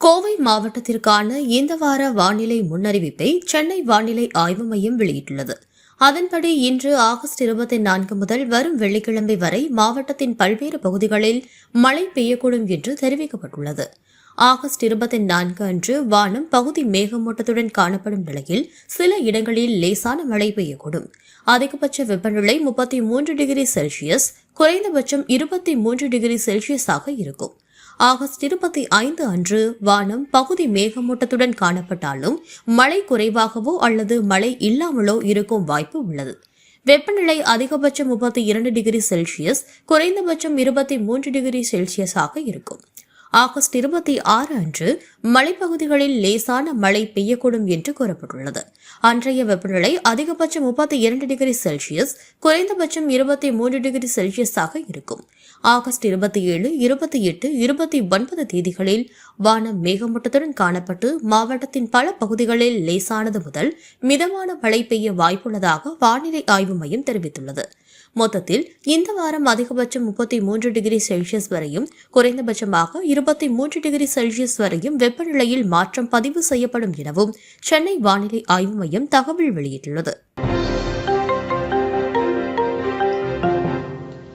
கோவை மாவட்டத்திற்கான இந்த வார வானிலை முன்னறிவிப்பை சென்னை வானிலை ஆய்வு மையம் வெளியிட்டுள்ளது. அதன்படி இன்று ஆகஸ்ட் 24 முதல் வரும் வெள்ளிக்கிழமை வரை மாவட்டத்தின் பல்வேறு பகுதிகளில் மழை பெய்யக்கூடும் என்று தெரிவிக்கப்பட்டுள்ளது. ஆகஸ்ட் 24 அன்று வானம் பகுதி மேகமூட்டத்துடன் காணப்படும் நிலையில் சில இடங்களில் லேசான மழை பெய்யக்கூடும். அதிகபட்ச வெப்பநிலை 33 டிகிரி செல்சியஸ், குறைந்தபட்சம் 23 டிகிரி செல்சியஸாக இருக்கும். ஆகஸ்ட் 25 அன்று வானம் பகுதி மேகமூட்டத்துடன் காணப்பட்டாலும் மழை குறைவாகவோ அல்லது மழை இல்லாமலோ இருக்கும் வாய்ப்பு உள்ளது. வெப்பநிலை அதிகபட்சம் 32 டிகிரி செல்சியஸ், குறைந்தபட்சம் 23 டிகிரி செல்சியஸாக இருக்கும். ஆகஸ்ட் 26 அன்று மலைப்பகுதிகளில் லேசான மழை பெய்யக்கூடும் என்று கூறப்பட்டுள்ளது. அன்றைய வெப்பநிலை அதிகபட்சம் 32 டிகிரி செல்சியஸ், குறைந்தபட்சம் 23 டிகிரி செல்சியஸாக இருக்கும். ஆகஸ்ட் 27, 28, 29 தேதிகளில் வானம் மேகமூட்டத்துடன் காணப்பட்டு மாவட்டத்தின் பல பகுதிகளில் லேசானது முதல் மிதமான மழை பெய்ய வாய்ப்புள்ளதாக வானிலை ஆய்வு மையம் தெரிவித்துள்ளது. மொத்தத்தில் இந்த வாரம் அதிகபட்சம் 33 டிகிரி செல்சியஸ் வரையும், குறைந்தபட்சமாக 23 டிகிரி செல்சியஸ் வரையும் வெப்பநிலையில் மாற்றம் பதிவு செய்யப்படும் எனவும் சென்னை வானிலை ஆய்வு மையம் தகவல் வெளியிட்டுள்ளது.